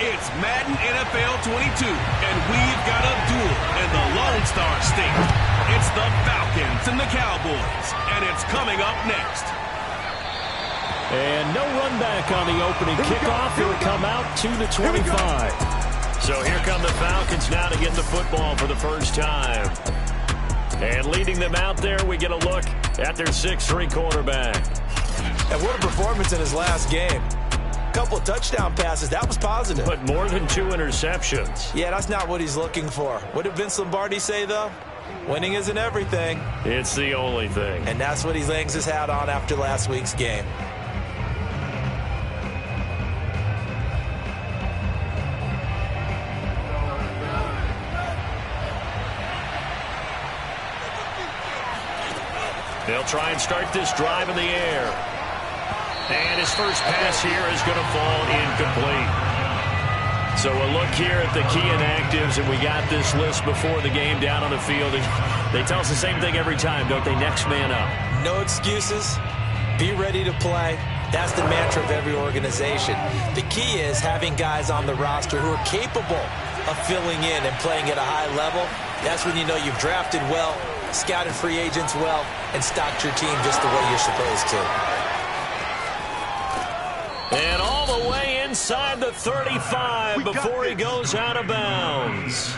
It's Madden NFL 22, and we've got a duel in the Lone Star State. It's the Falcons and the Cowboys, and it's coming up next. And no run back on the opening kickoff. It'll come out to the 25. So here come the Falcons now to get the football for the first time. And leading them out there, we get a look at their 6'3" quarterback. And what a performance in his last game. Couple of touchdown passes. That was positive. But more than 2 interceptions. Yeah, that's not what he's looking for. What did Vince Lombardi say, though? Winning isn't everything. It's the only thing. And that's what he hangs his hat on after last week's game. They'll try and start this drive in the air. And his first pass here is going to fall incomplete. So a look here at the key inactives, and we got this list before the game down on the field. They tell us the same thing every time, don't they? Next man up. No excuses. Be ready to play. That's the mantra of every organization. The key is having guys on the roster who are capable of filling in and playing at a high level. That's when you know you've drafted well, scouted free agents well, and stocked your team just the way you're supposed to. And all the way inside the 35 before he goes out of bounds.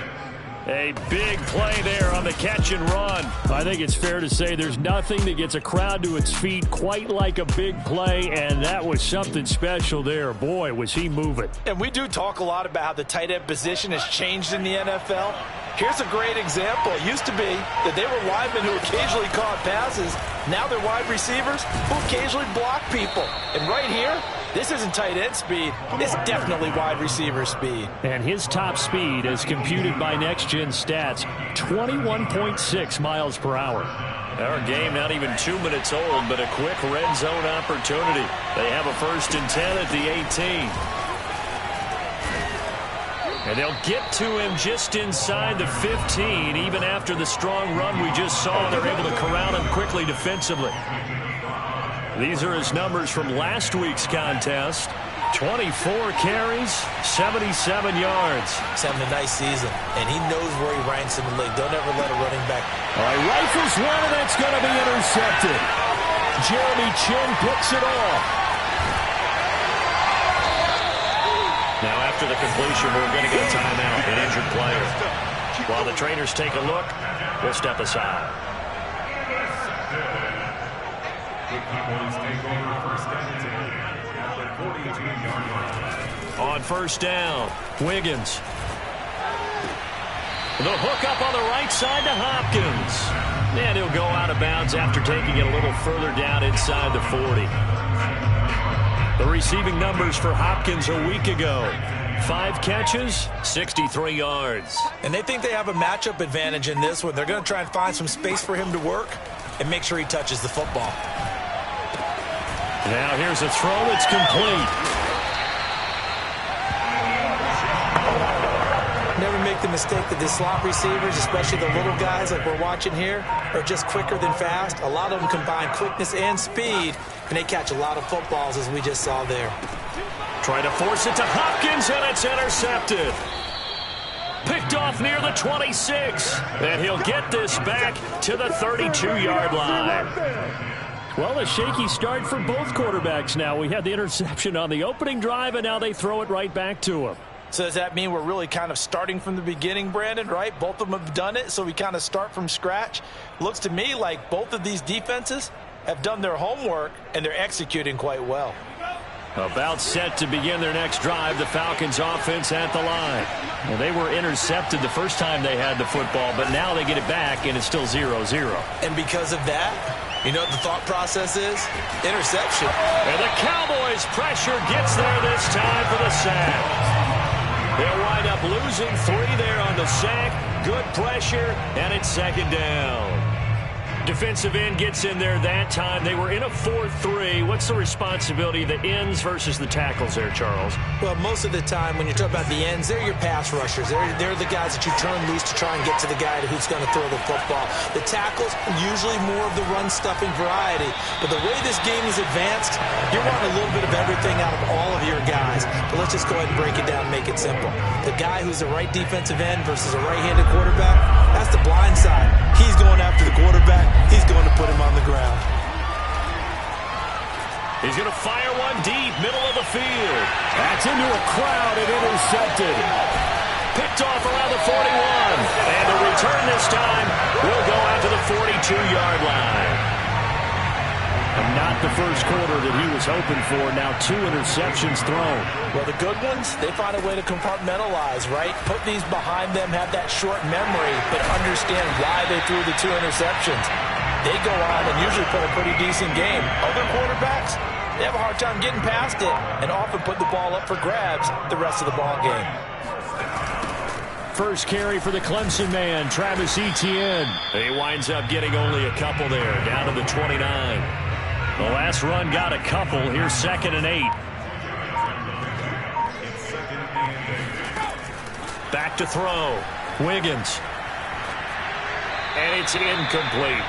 A big play there on the catch and run. I think it's fair to say there's nothing that gets a crowd to its feet quite like a big play, and that was something special there. Boy, was he moving. And we do talk a lot about how the tight end position has changed in the NFL. Here's a great example. It used to be that they were linemen who occasionally caught passes. Now they're wide receivers who occasionally block people. And right here, this isn't tight end speed. It's definitely wide receiver speed. And his top speed, as computed by Next Gen Stats, 21.6 miles per hour. Our game not even 2 minutes old, but a quick red zone opportunity. They have a 1st and 10 at the 18. And they'll get to him just inside the 15, even after the strong run we just saw. They're able to corral him quickly defensively. These are his numbers from last week's contest. 24 carries, 77 yards. He's having a nice season, and he knows where he ranks in the league. Don't ever let a running back. All right, rifles one, and that's going to be intercepted. Jeremy Chin picks it off. Now, after the completion, we're going to get a timeout, an injured player. While the trainers take a look, we'll step aside. On 1st down, Wiggins. The hook up on the right side to Hopkins. And he'll go out of bounds after taking it a little further down inside the 40. The receiving numbers for Hopkins a week ago. 5 catches, 63 yards. And they think they have a matchup advantage in this one. They're going to try and find some space for him to work and make sure he touches the football. Now here's a throw that's complete. Never make the mistake that the slot receivers, especially the little guys like we're watching here, are just quicker than fast. A lot of them combine quickness and speed, and they catch a lot of footballs, as we just saw there. Trying to force it to Hopkins, and it's intercepted. Picked off near the 26, and he'll get this back to the 32-yard line. Well, a shaky start for both quarterbacks now. We had the interception on the opening drive, and now they throw it right back to him. So does that mean we're really kind of starting from the beginning, Brandon, right? Both of them have done it, so we kind of start from scratch. Looks to me like both of these defenses have done their homework, and they're executing quite well. About set to begin their next drive, the Falcons offense at the line. Well, they were intercepted the first time they had the football, but now they get it back, and it's still 0-0. And because of that, you know what the thought process is? Interception. And the Cowboys' pressure gets there this time for the sack. They'll wind up losing 3 there on the sack. Good pressure, and it's 2nd down. Defensive end gets in there that time. They were in a 4-3. What's the responsibility of the ends versus the tackles there, Charles? Well, most of the time when you talk about the ends, they're your pass rushers. They're the guys that you turn loose to try and get to the guy who's going to throw the football. The tackles, usually more of the run-stuffing variety. But the way this game is advanced, you're wanting a little bit of everything out of all of your guys. But let's just go ahead and break it down and make it simple. The guy who's the right defensive end versus a right-handed quarterback, that's the blind side. He's going after the quarterback. He's going to put him on the ground. He's going to fire one deep, middle of the field. That's into a crowd and intercepted. Picked off around the 41. And the return this time will go out to the 42-yard line. And not the first quarter that he was hoping for. Now 2 interceptions thrown. Well, the good ones, they find a way to compartmentalize, right? Put these behind them, have that short memory, but understand why they threw the 2 interceptions. They go on and usually play a pretty decent game. Other quarterbacks, they have a hard time getting past it and often put the ball up for grabs the rest of the ball game. First carry for the Clemson man, Travis Etienne. He winds up getting only a couple there, down to the 29. The last run got a couple. Here's 2nd and 8. Back to throw. Wiggins. And it's incomplete.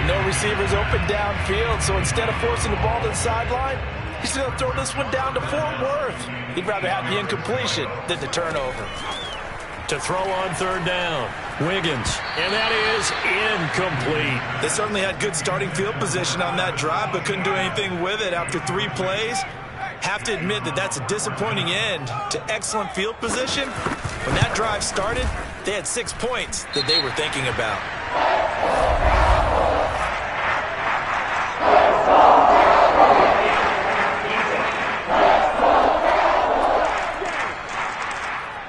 No receivers open downfield, so instead of forcing the ball to the sideline, he's going to throw this one down to Fort Worth. He'd rather have the incompletion than the turnover. To throw on 3rd down. Wiggins. And that is incomplete. They certainly had good starting field position on that drive, but couldn't do anything with it after 3 plays. Have to admit that that's a disappointing end to excellent field position. When that drive started, they had 6 points that they were thinking about.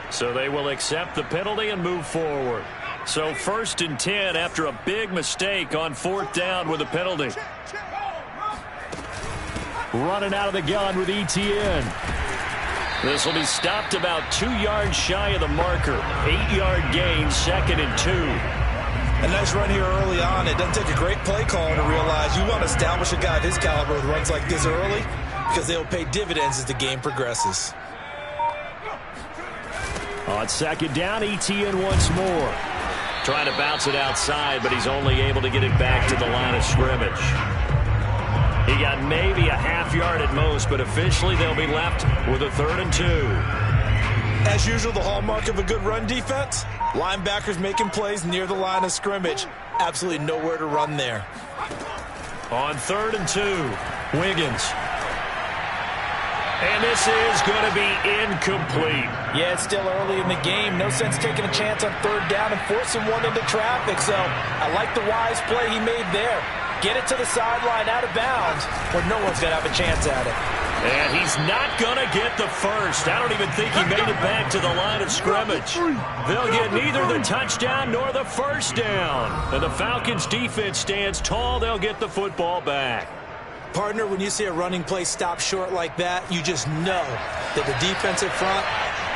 So they will accept the penalty and move forward. So 1st and 10 after a big mistake on 4th down with a penalty. Running out of the gun with Etienne. This will be stopped about 2 yards shy of the marker. 8-yard gain, 2nd and 2. A nice run here early on. It doesn't take a great play caller to realize you want to establish a guy of his caliber with runs like this early because they'll pay dividends as the game progresses. On 2nd down, Etienne once more. Trying to bounce it outside, but he's only able to get it back to the line of scrimmage. He got maybe a half yard at most, but officially they'll be left with a 3rd and 2. As usual, the hallmark of a good run defense, linebackers making plays near the line of scrimmage. Absolutely nowhere to run there. On 3rd and 2, Wiggins. And this is going to be incomplete. Yeah, it's still early in the game. No sense taking a chance on 3rd down and forcing one into traffic. So I like the wise play he made there. Get it to the sideline out of bounds where no one's going to have a chance at it. And he's not going to get the first. I don't even think he made it back to the line of scrimmage. They'll get neither the touchdown nor the first down. And the Falcons' defense stands tall. They'll get the football back. Partner, when you see a running play stop short like that, you just know that the defensive front,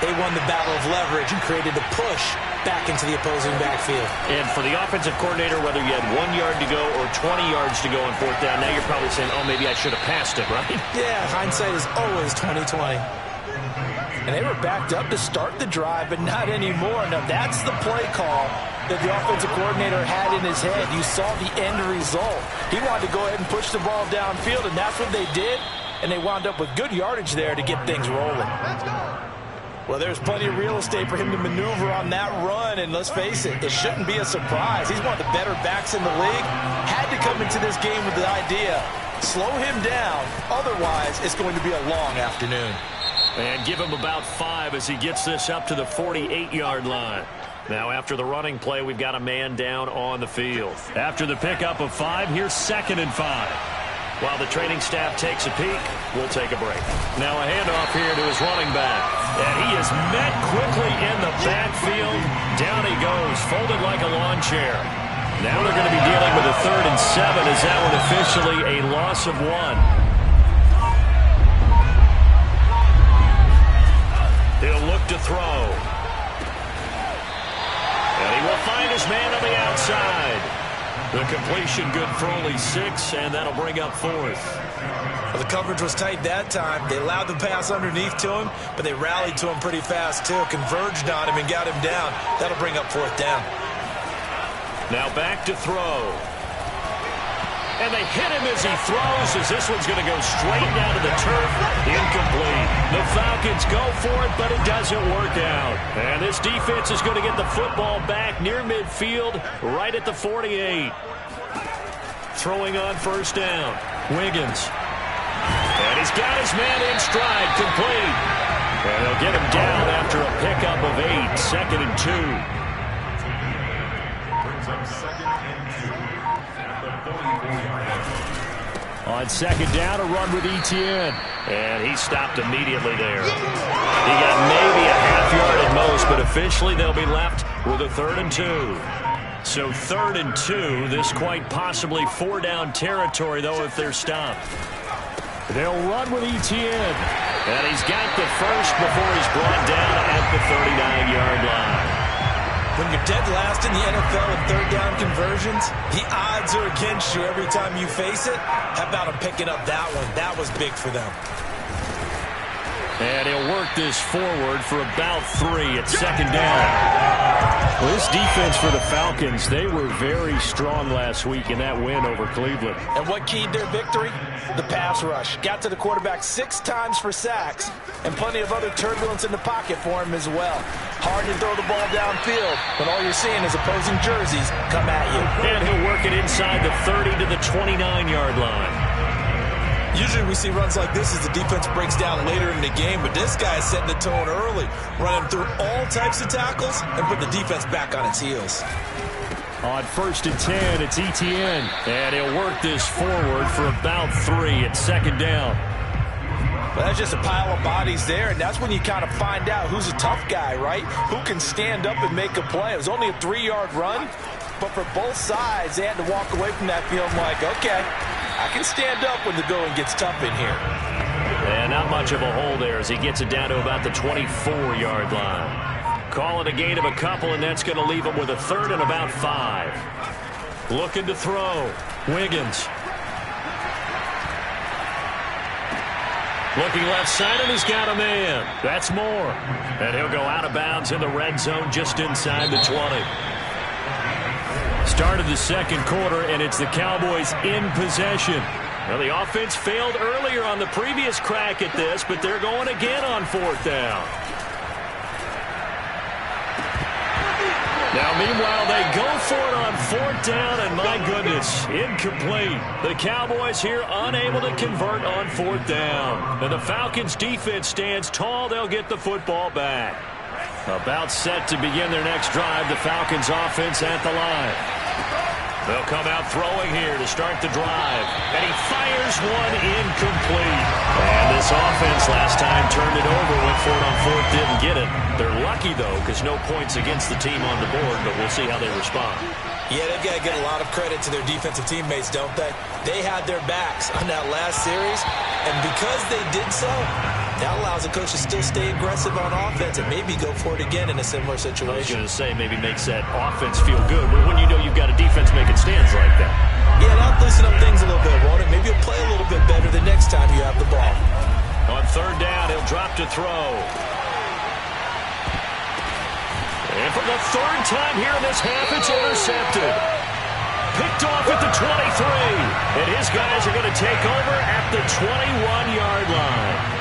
they won the battle of leverage and created a push back into the opposing backfield. And for the offensive coordinator, whether you had 1 yard to go or 20 yards to go on 4th down, now you're probably saying, oh, maybe I should have passed it, right? Yeah, hindsight is always 20/20. And they were backed up to start the drive, but not anymore. Now, that's the play call that the offensive coordinator had in his head. You saw the end result. He wanted to go ahead and push the ball downfield, and that's what they did. And they wound up with good yardage there to get things rolling. Well, there's plenty of real estate for him to maneuver on that run, and let's face it, it shouldn't be a surprise. He's one of the better backs in the league. Had to come into this game with the idea, slow him down, otherwise it's going to be a long afternoon. And give him about 5 as he gets this up to the 48-yard line. Now, after the running play, we've got a man down on the field. After the pickup of 5, here's 2nd and 5. While the training staff takes a peek, we'll take a break. Now a handoff here to his running back. And he is met quickly in the backfield. Down he goes, folded like a lawn chair. Now they're going to be dealing with a 3rd and 7 as that one officially a loss of 1. He'll look to throw. And he will find his man on the outside. The completion good for only 6, and that'll bring up 4th. Well, the coverage was tight that time. They allowed the pass underneath to him, but they rallied to him pretty fast, too. Converged on him and got him down. That'll bring up 4th down. Now back to throw. And they hit him as he throws, as this one's going to go straight down to the turf. Incomplete. The Falcons go for it, but it doesn't work out. And this defense is going to get the football back near midfield, right at the 48. Throwing on 1st down. Wiggins. And he's got his man in stride, complete. And they'll get him down after a pickup of 8, 2nd and 2. On 2nd down, a run with Etienne. And he stopped immediately there. He got maybe a half yard at most, but officially they'll be left with a 3rd and 2. So 3rd and 2, this quite possibly 4-down territory, though, if they're stopped. They'll run with Etienne. And he's got the first before he's brought down at the 39-yard line. When you're dead last in the NFL in 3rd down conversions, the odds are against you every time you face it. How about him picking up that one? That was big for them. And he'll work this forward for about 3 at 2nd down. Well, this defense for the Falcons, they were very strong last week in that win over Cleveland. And what keyed their victory? The pass rush. Got to the quarterback 6 times for sacks, and plenty of other turbulence in the pocket for him as well. Hard to throw the ball downfield when all you're seeing is opposing jerseys come at you. And he'll work it inside the 30 to the 29-yard line. Usually we see runs like this as the defense breaks down later in the game, but this guy is setting the tone early, running through all types of tackles and put the defense back on its heels. On 1st and 10, it's Etienne. And he'll work this forward for about 3 at 2nd down. Well, that's just a pile of bodies there, and that's when you kind of find out who's a tough guy, right? Who can stand up and make a play. It was only a 3-yard run, but for both sides, they had to walk away from that feeling like, okay, I can stand up when the going gets tough in here. And not much of a hole there as he gets it down to about the 24-yard line. Call it a gain of a couple, and that's going to leave him with a 3rd and about 5. Looking to throw. Wiggins. Looking left side, and he's got a man. That's Moore. And he'll go out of bounds in the red zone just inside the 20. Start of the 2nd quarter, and it's the Cowboys in possession. Well, the offense failed earlier on the previous crack at this, but they're going again on 4th down. Now, meanwhile, they go for it on 4th down, and my goodness, incomplete. The Cowboys here unable to convert on 4th down. And the Falcons' defense stands tall. They'll get the football back. About set to begin their next drive, the Falcons' offense at the line. They'll come out throwing here to start the drive. And he fires one incomplete. And this offense last time turned it over, went for it on 4th, didn't get it. They're lucky, though, because no points against the team on the board, but we'll see how they respond. Yeah, they've got to get a lot of credit to their defensive teammates, don't they? They had their backs on that last series, and because they did so, that allows the coach to still stay aggressive on offense and maybe go for it again in a similar situation. I was going to say maybe makes that offense feel good, but when you know you've got a defense making stands like that. Yeah, that'll loosen up things a little bit, won't it? Maybe you'll play a little bit better the next time you have the ball. On 3rd down, he'll drop to throw. And for the 3rd time here in this half, it's intercepted. Picked off at the 23. And his guys are going to take over at the 21-yard line.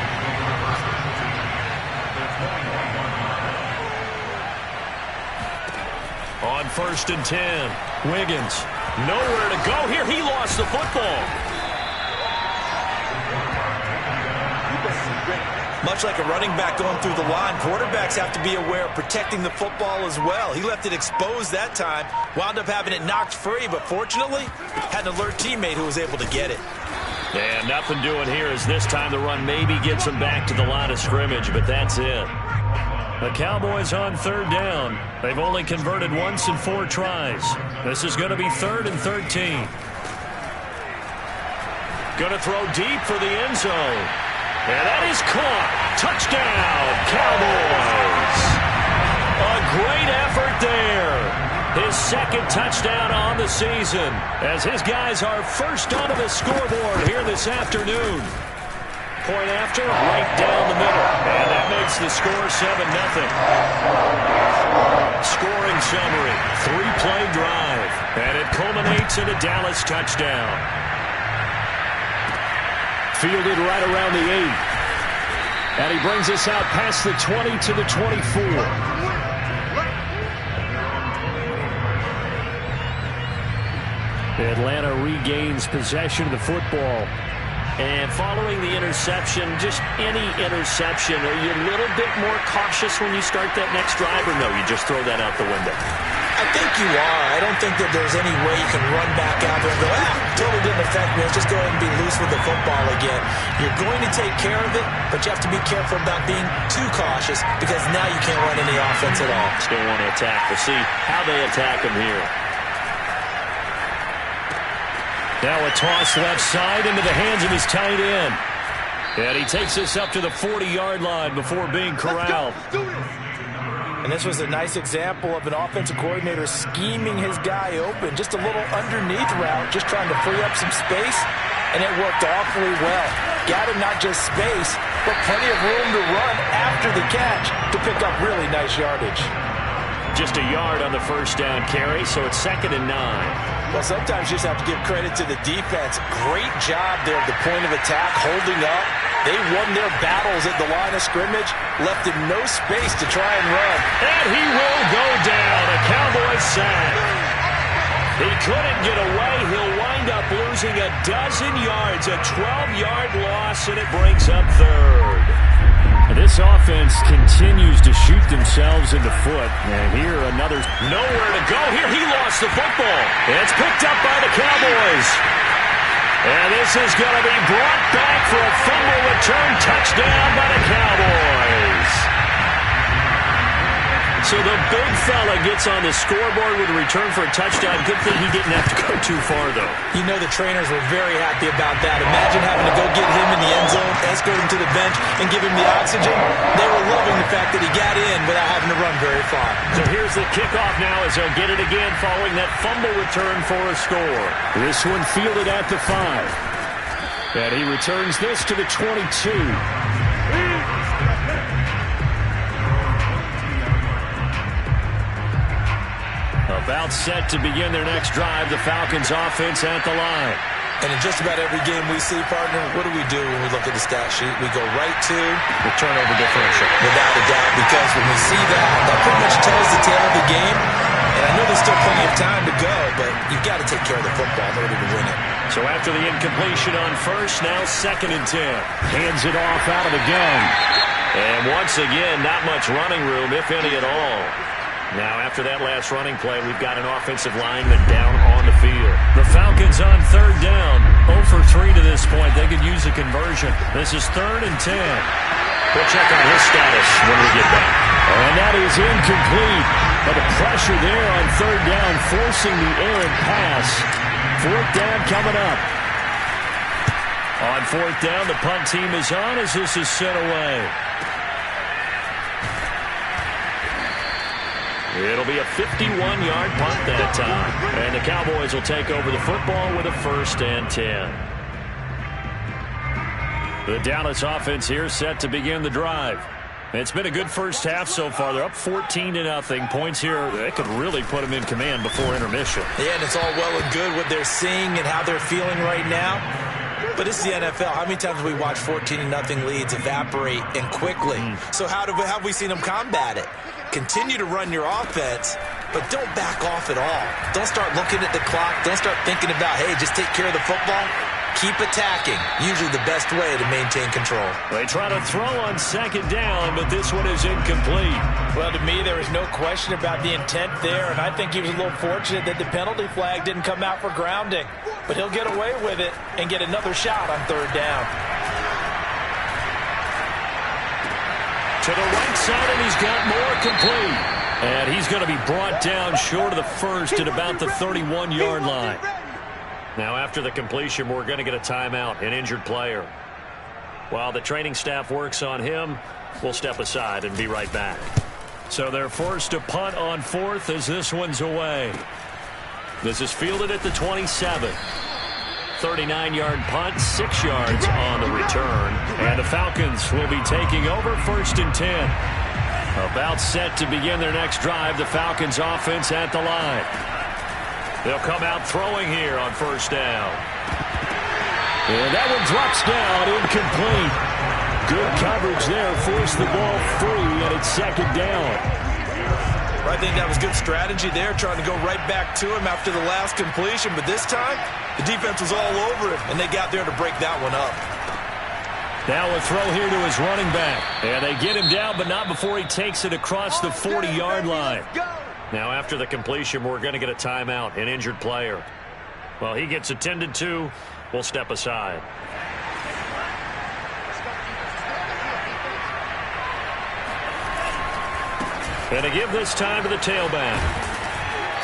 On 1st and 10, Wiggins. Nowhere to go here. He lost the football. Much like a running back going through the line, quarterbacks have to be aware of protecting the football as well. He left it exposed that time, wound up having it knocked free, but fortunately, had an alert teammate who was able to get it. And nothing doing here as this time the run maybe gets him back to the line of scrimmage, but that's it. The Cowboys on 3rd down. They've only converted once in 4 tries. This is going to be 3rd and 13. Going to throw deep for the end zone. And that is caught. Touchdown, Cowboys. A great effort there. his second touchdown on the season, as his guys are first onto the scoreboard here this afternoon. Point after, right down the middle. And that makes the score 7-0. Scoring summary, 3-play drive. And it culminates in a Dallas touchdown. Fielded right around the 8. And he brings us out past the 20 to the 24. Atlanta regains possession of the football. And following the interception, just any interception, are you a little bit more cautious when you start that next drive, or no, you just throw that out the window? I think you are. I don't think that there's any way you can run back out there and go, totally didn't affect me. Let's just go ahead and be loose with the football again. You're going to take care of it, but you have to be careful about being too cautious, because now you can't run any offense at all. Still want to attack. We'll see how they attack him here. Now a toss left side into the hands of his tight end. And he takes us up to the 40-yard line before being corralled. And this was a nice example of an offensive coordinator scheming his guy open. Just a little underneath route, just trying to free up some space. And it worked awfully well. Got him not just space, but plenty of room to run after the catch to pick up really nice yardage. Just a yard on the first down carry, so it's 2nd and 9. Well, sometimes you just have to give credit to the defense. Great job there at the point of attack, holding up. They won their battles at the line of scrimmage, left him no space to try and run. And he will go down. A Cowboys sack. He couldn't get away. He'll wind up losing a dozen yards, a 12-yard loss, and it brings up 3rd. This offense continues to shoot themselves in the foot. And here another. Nowhere to go. Here he lost the football. It's picked up by the Cowboys. And this is going to be brought back for a fumble return touchdown by the Cowboys. So the big fella gets on the scoreboard with a return for a touchdown. Good thing he didn't have to go too far, though. You know the trainers were very happy about that. Imagine having to go get him in the end zone, escort him to the bench, and give him the oxygen. They were loving the fact that he got in without having to run very far. So here's the kickoff now as they'll get it again following that fumble return for a score. This one fielded at the 5. And he returns this to the 22. About set to begin their next drive, the Falcons offense at the line. And in just about every game we see, partner, what do we do when we look at the stat sheet? We go right to the turnover differential. Without a doubt, because when we see that, that pretty much tells the tale of the game. And I know there's still plenty of time to go, but you've got to take care of the football in order to win it. So after the incompletion on first, now 2nd and 10. Hands it off out of the gun. And once again, not much running room, if any at all. Now, after that last running play, we've got an offensive lineman down on the field. The Falcons on 3rd down. 0 for 3 to this point. They could use a conversion. This is 3rd and 10. We'll check on his status when we get back. And that is incomplete. But the pressure there on 3rd down, forcing the errant pass. 4th down coming up. On 4th down, the punt team is on as this is sent away. It'll be a 51-yard punt that time. And the Cowboys will take over the football with a 1st and 10. The Dallas offense here set to begin the drive. It's been a good first half so far. They're up 14-0. Points here, they could really put them in command before intermission. Yeah, and it's all well and good what they're seeing and how they're feeling right now. But this is the NFL. How many times have we watched 14-0 leads evaporate and quickly? So how have we seen them combat it? Continue to run your offense, but don't back off at all. Don't start looking at the clock. Don't start thinking about, hey, just take care of the football. Keep attacking. Usually the best way to maintain control. They try to throw on 2nd down, but this one is incomplete. Well, to me, there was no question about the intent there, and I think he was a little fortunate that the penalty flag didn't come out for grounding. But he'll get away with it and get another shot on 3rd down. To the right side, and he's got more complete. And he's going to be brought down short of the first at about the 31-yard line. Now, after the completion, we're going to get a timeout, an injured player. While the training staff works on him, we'll step aside and be right back. So they're forced to punt on 4th as this one's away. This is fielded at the 27. 39-yard punt, 6 yards on the return. And the Falcons will be taking over 1st and 10. About set to begin their next drive, the Falcons offense at the line. They'll come out throwing here on 1st down. And that one drops down, incomplete. Good coverage there, forced the ball free, and it's 2nd down. I think that was good strategy there, trying to go right back to him after the last completion. But this time, the defense was all over him, and they got there to break that one up. Now a throw here to his running back. And they get him down, but not before he takes it across the 40-yard line. Now after the completion, we're going to get a timeout, an injured player. Well, he gets attended to. We'll step aside. And to give this time to the tailback.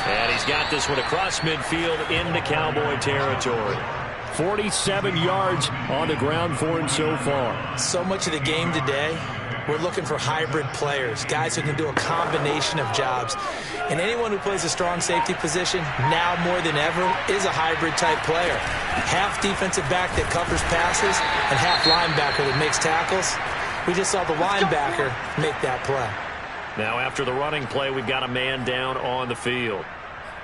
And he's got this one across midfield into Cowboy territory. 47 yards on the ground for him so far. So much of the game today, we're looking for hybrid players, guys who can do a combination of jobs. And anyone who plays a strong safety position, now more than ever, is a hybrid type player. Half defensive back that covers passes and half linebacker that makes tackles. We just saw the linebacker make that play. Now after the running play, we've got a man down on the field.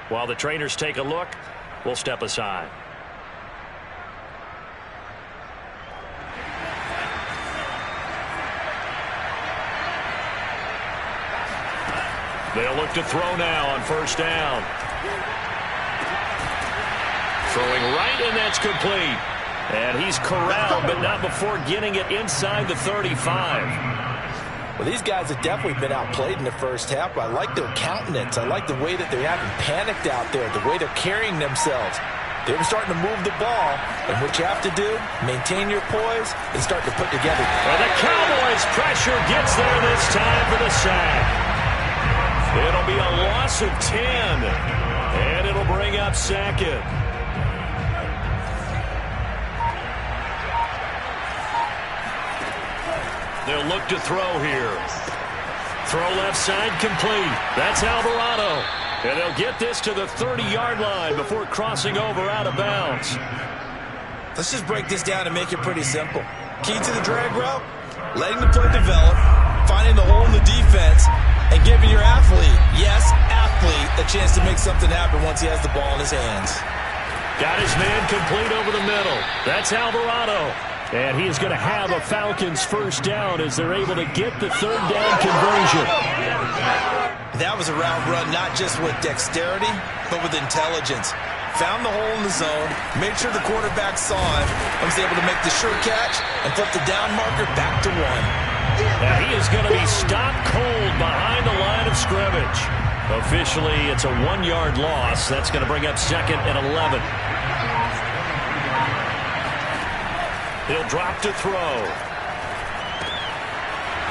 While the trainers take a look, we'll step aside. They'll look to throw now on 1st down. Throwing right, and that's complete. And he's corralled, but not before getting it inside the 35. Well, these guys have definitely been outplayed in the first half. I like their countenance. I like the way that they haven't panicked out there, the way they're carrying themselves. They're starting to move the ball, and what you have to do, maintain your poise and start to put together. Well, the Cowboys' pressure gets there this time for the sack. It'll be a loss of 10, and it'll bring up 2nd. They'll look to throw here. Throw left side complete. That's Alvarado. And they'll get this to the 30-yard line before crossing over out of bounds. Let's just break this down and make it pretty simple. Key to the drag route, letting the play develop, finding the hole in the defense, and giving your athlete, yes, athlete, a chance to make something happen once he has the ball in his hands. Got his man complete over the middle. That's Alvarado. And he is going to have a Falcons 1st down as they're able to get the 3rd down conversion. That was a route run not just with dexterity, but with intelligence. Found the hole in the zone, made sure the quarterback saw him, and was able to make the sure catch and flip the down marker back to 1. Now he is going to be stopped cold behind the line of scrimmage. Officially, it's a 1-yard loss. That's going to bring up 2nd and 11. He'll drop to throw.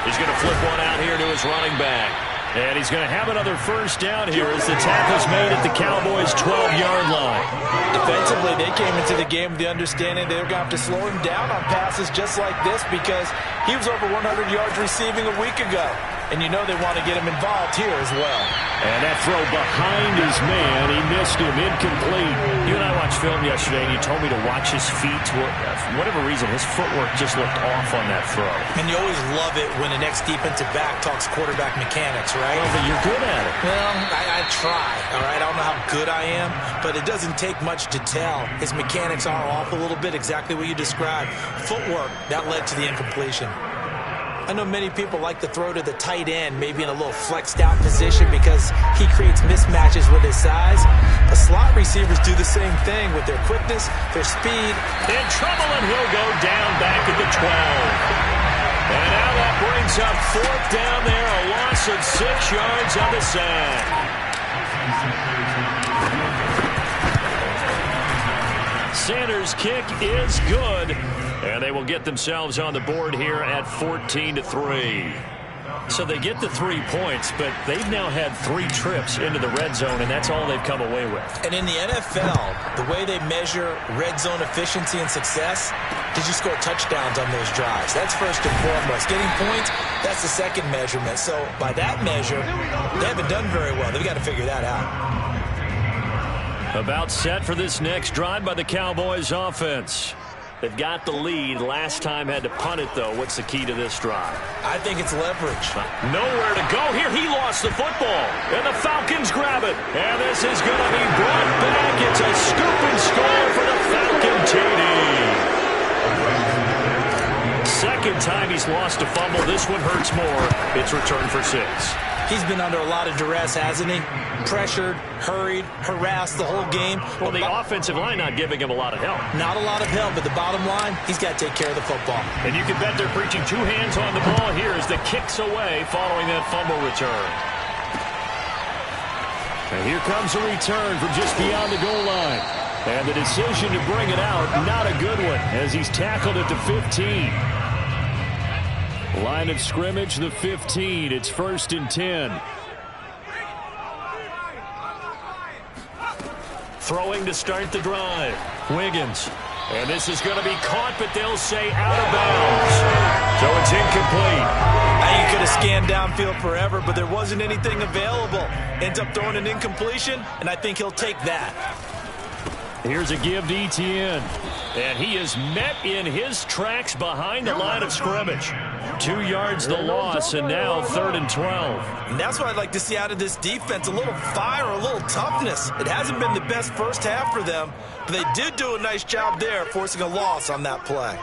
He's going to flip one out here to his running back. And he's going to have another 1st down here as the tackle's made at the Cowboys' 12-yard line. Defensively, they came into the game with the understanding they were going to have to slow him down on passes just like this because he was over 100 yards receiving a week ago. And you know they want to get him involved here as well. And that throw behind his man, he missed him, incomplete. You and I watched film yesterday, and you told me to watch his feet. For whatever reason, his footwork just looked off on that throw. And you always love it when the next defensive back talks quarterback mechanics, right? Well, but you're good at it. Well, I try, all right? I don't know how good I am, but it doesn't take much to tell. His mechanics are off a little bit, exactly what you described. Footwork, that led to the incompletion. I know many people like to throw to the tight end, maybe in a little flexed out position because he creates mismatches with his size. The slot receivers do the same thing with their quickness, their speed. In trouble, and he'll go down back at the 12. And now that brings up 4th down there, a loss of 6 yards on the sack. Sanders' kick is good. And they will get themselves on the board here at 14-3. So they get the 3 points, but they've now had 3 trips into the red zone, and that's all they've come away with. And in the NFL, the way they measure red zone efficiency and success, did you score touchdowns on those drives? That's first and foremost. Getting points, that's the second measurement. So by that measure, they haven't done very well. They've got to figure that out. About set for this next drive by the Cowboys offense. They've got the lead. Last time had to punt it, though. What's the key to this drive? I think it's leverage. Nowhere to go here. He lost the football. And the Falcons grab it. And this is going to be brought back. It's a scoop and score for the Falcon TD. Second time he's lost a fumble. This one hurts more. It's returned for 6. He's been under a lot of duress, hasn't he? Pressured, hurried, harassed the whole game. Well, the offensive line not giving him a lot of help. Not a lot of help, but the bottom line, he's got to take care of the football. And you can bet they're preaching 2 hands on the ball here as the kick's away following that fumble return. And here comes a return from just beyond the goal line. And the decision to bring it out, not a good one, as he's tackled at the 15. Line of scrimmage, the 15. It's 1st and 10. Throwing to start the drive. Wiggins. And this is going to be caught, but they'll say out of bounds. So it's incomplete. Now you could have scanned downfield forever, but there wasn't anything available. Ends up throwing an incompletion, and I think he'll take that. Here's a give to Etienne. And he is met in his tracks behind the line of scrimmage. 2 yards the loss, and now 3rd and 12. And that's what I'd like to see out of this defense, a little fire, a little toughness. It hasn't been the best first half for them, but they did do a nice job there forcing a loss on that play.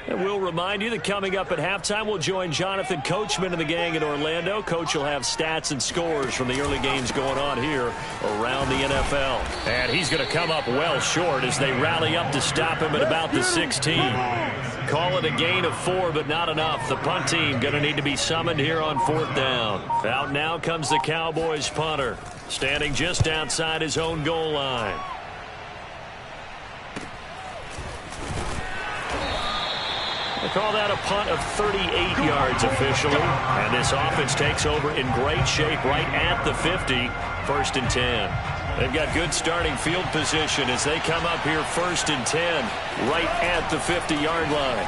And we'll remind you that coming up at halftime, we'll join Jonathan Coachman and the gang in Orlando. Coach will have stats and scores from the early games going on here around the NFL. And he's going to come up well short as they rally up to stop him at about the 16. Call it a gain of 4, but not enough. The punt team going to need to be summoned here on 4th down. Out now comes the Cowboys punter, standing just outside his own goal line. They call that a punt of 38 yards officially. And this offense takes over in great shape right at the 50. 1st and 10. They've got good starting field position as they come up here 1st and 10 right at the 50-yard line.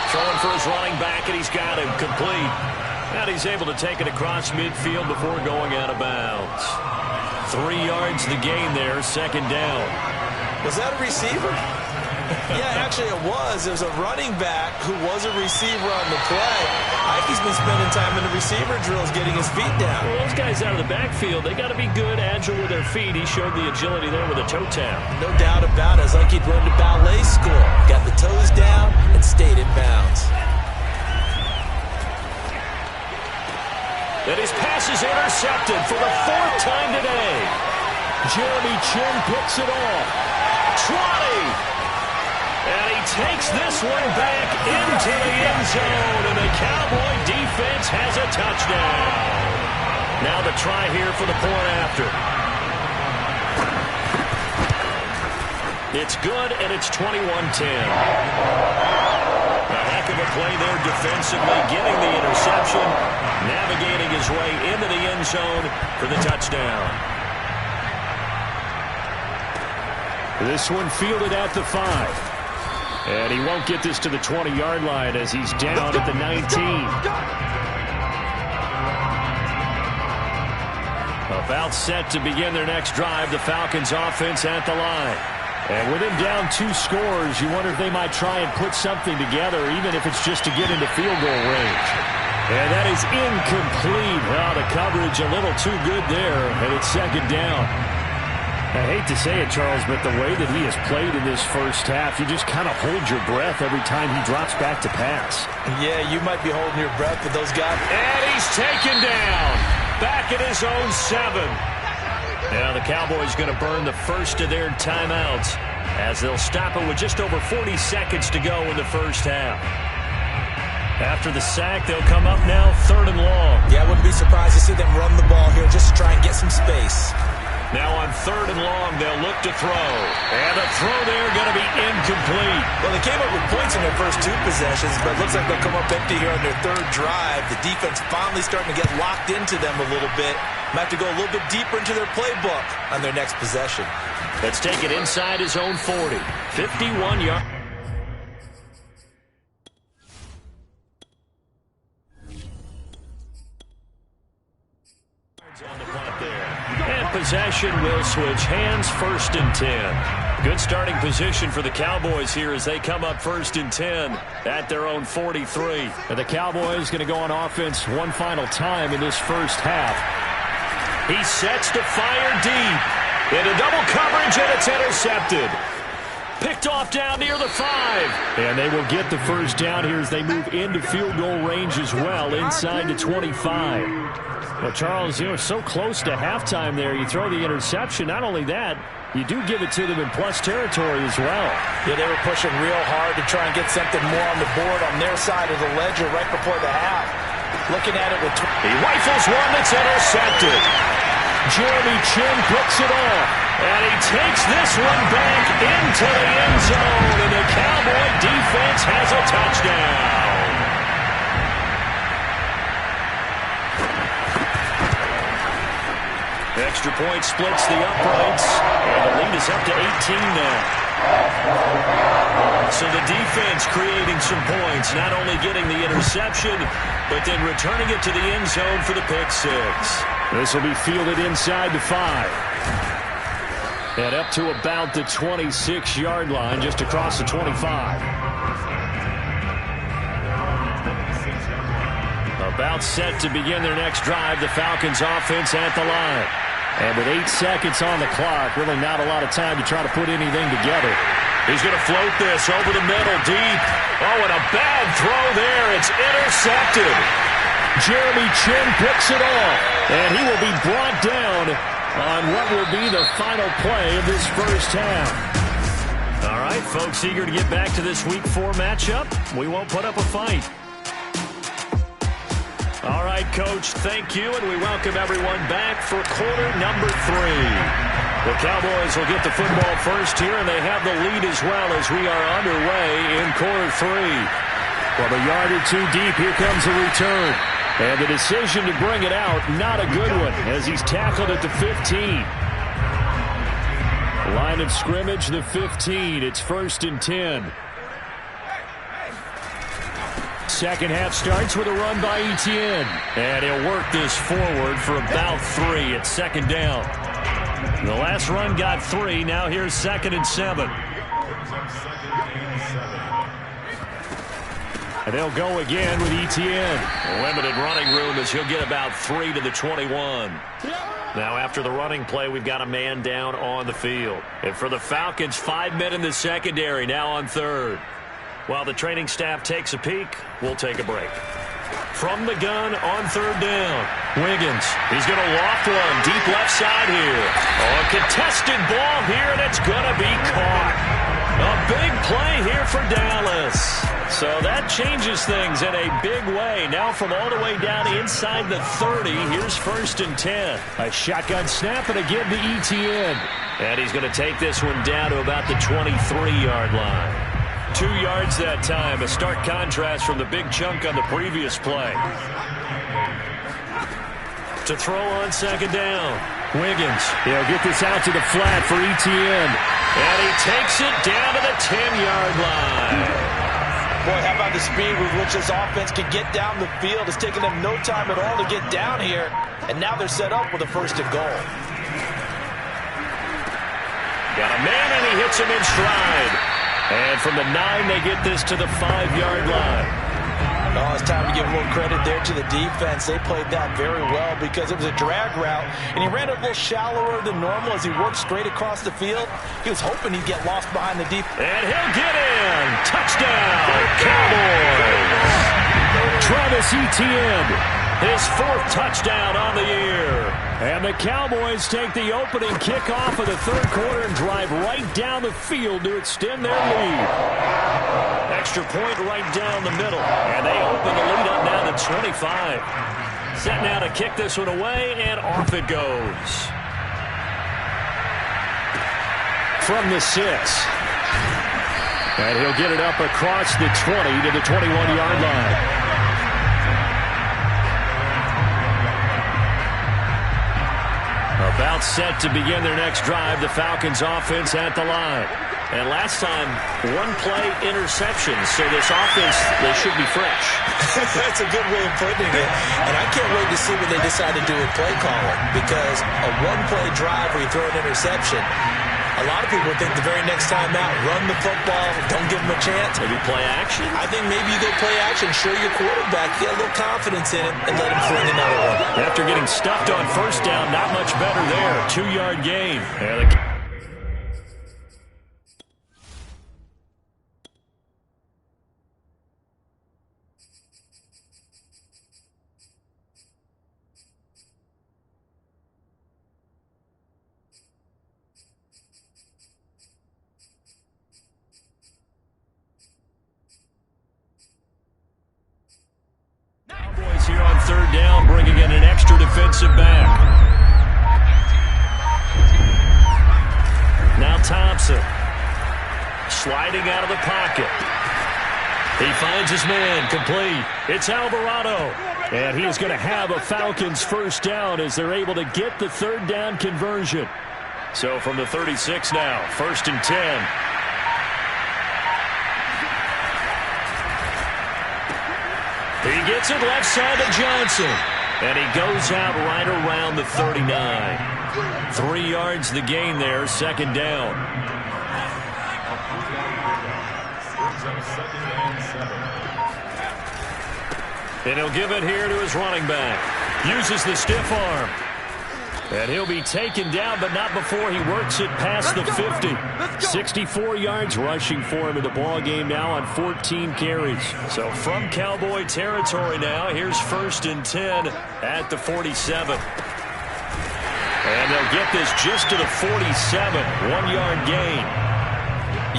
Throwing for his running back, and he's got him complete. And he's able to take it across midfield before going out of bounds. 3 yards the gain there, 2nd down. Was that a receiver? Yeah, actually it was. There's a running back who was a receiver on the play. Ike's been spending time in the receiver drills getting his feet down. Well, those guys out of the backfield, they got to be good, agile with their feet. He showed the agility there with a toe tap. No doubt about it. It's like he'd run to ballet school. Got the toes down and stayed in bounds. And his pass is intercepted for the 4th time today. Jeremy Chin picks it off. Trotty! And he takes this one back into the end zone, and the Cowboy defense has a touchdown. Now the try here for the point after. It's good, and it's 21-10. A heck of a play there defensively, getting the interception, navigating his way into the end zone for the touchdown. This one fielded at the 5. And he won't get this to the 20-yard line as he's down at the 19. About set to begin their next drive, the Falcons offense at the line. And with him down 2 scores, you wonder if they might try and put something together, even if it's just to get into field goal range. And that is incomplete. Well, the coverage a little too good there, and it's 2nd down. I hate to say it, Charles, but the way that he has played in this first half, you just kind of hold your breath every time he drops back to pass. Yeah, you might be holding your breath with those guys. And he's taken down. Back at his own 7. Now the Cowboys going to burn the first of their timeouts as they'll stop it with just over 40 seconds to go in the first half. After the sack, they'll come up now 3rd and long. Yeah, I wouldn't be surprised to see them run the ball here just to try and get some space. Now on 3rd and long, they'll look to throw. And the throw there going to be incomplete. Well, they came up with points in their first 2 possessions, but it looks like they'll come up empty here on their 3rd drive. The defense finally starting to get locked into them a little bit. Might have to go a little bit deeper into their playbook on their next possession. Let's take it inside his own 40. 51 yards. On the punt there. And possession will switch hands, 1st and 10. Good starting position for the Cowboys here as they come up 1st and 10 at their own 43. And the Cowboys going to go on offense one final time in this first half. He sets to fire deep. Into double coverage, and it's intercepted. Picked off down near the 5. And they will get the first down here as they move into field goal range as well, inside the 25. Well, Charles, you know, so close to halftime there. You throw the interception. Not only that, you do give it to them in plus territory as well. Yeah, they were pushing real hard to try and get something more on the board on their side of the ledger right before the half. Looking at it with... He rifles one that's intercepted. Jeremy Chin picks it off. And he takes this one back into the end zone. And the Cowboy defense has a touchdown. Extra point splits the uprights, and the lead is up to 18 now. So the defense creating some points, not only getting the interception, but then returning it to the end zone for the pick 6. This will be fielded inside the 5. And up to about the 26-yard line, just across the 25. About set to begin their next drive, the Falcons offense at the line. And with 8 seconds on the clock, really not a lot of time to try to put anything together. He's going to float this over the middle, deep. Oh, and a bad throw there. It's intercepted. Jeremy Chin picks it off, and he will be brought down on what will be the final play of this first half. All right, folks, eager to get back to this Week 4 matchup. We won't put up a fight. All right, Coach, thank you, and we welcome everyone back for quarter number 3. The Cowboys will get the football first here, and they have the lead as well as we are underway in quarter 3. From a yard or 2 deep, here comes the return. And the decision to bring it out, not a good one, as he's tackled at the 15. Line of scrimmage, the 15. It's 1st and 10. Second half starts with a run by Etienne. And he'll work this forward for about 3 at 2nd down. The last run got 3. Now here's 2nd and 7. And they'll go again with Etienne. Limited running room as he'll get about 3 to the 21. Now after the running play, we've got a man down on the field. And for the Falcons, 5 men in the secondary now on 3rd. While the training staff takes a peek, we'll take a break. From the gun on 3rd down, Wiggins. He's going to loft one deep left side here. Oh, a contested ball here, and it's going to be caught. A big play here for Dallas. So that changes things in a big way. Now from all the way down inside the 30, here's 1st and 10. A shotgun snap and again to Etienne. And he's going to take this one down to about the 23-yard line. 2 yards that time, a stark contrast from the big chunk on the previous play. To throw on 2nd down, Wiggins. He'll get this out to the flat for Etienne. And he takes it down to the 10-yard line. Boy, how about the speed with which this offense can get down the field? It's taken them no time at all to get down here. And now they're set up with a 1st and goal. Got a man, and he hits him in stride. And from the 9, they get this to the 5-yard line. Oh, it's time to give a little credit there to the defense. They played that very well because it was a drag route, and he ran it a little shallower than normal as he worked straight across the field. He was hoping he'd get lost behind the defense. And he'll get in. Touchdown, Cowboys. Travis Etienne. His 4th touchdown on the year. And the Cowboys take the opening kickoff of the 3rd quarter and drive right down the field to extend their lead. Extra point right down the middle. And they open the lead up now to 25. Set now to kick this one away, and off it goes. from the 6. And he'll get it up across the 20 to the 21-yard line. About set to begin their next drive, the Falcons offense at the line. And last time, one-play interception, so this offense, they should be fresh. That's a good way of putting it. And I can't wait to see what they decide to do with play calling, because a one-play drive where you throw an interception, a lot of people think the very next time out, run the football, don't give them a chance. Maybe play action? I think maybe you go play action, show your quarterback, get a little confidence in it, and let him fling another one. After getting stuffed on first down, not much better there. 2-yard gain. Cowboys here on third down, bringing in an extra defensive back. Now Thompson sliding out of the pocket. He finds his man, complete. It's Alvarado. And he is going to have a Falcons first down as they're able to get the third down conversion. So from the 36 now, 1st and 10. He gets it left side to Johnson. And he goes out right around the 39. 3 yards the gain there, 2nd down. And he'll give it here to his running back. Uses the stiff arm. And he'll be taken down, but not before he works it past the 50. 64 yards rushing for him in the ballgame now on 14 carries. So from Cowboy territory now, here's 1st and 10 at the 47. And they'll get this just to the 47. 1-yard gain.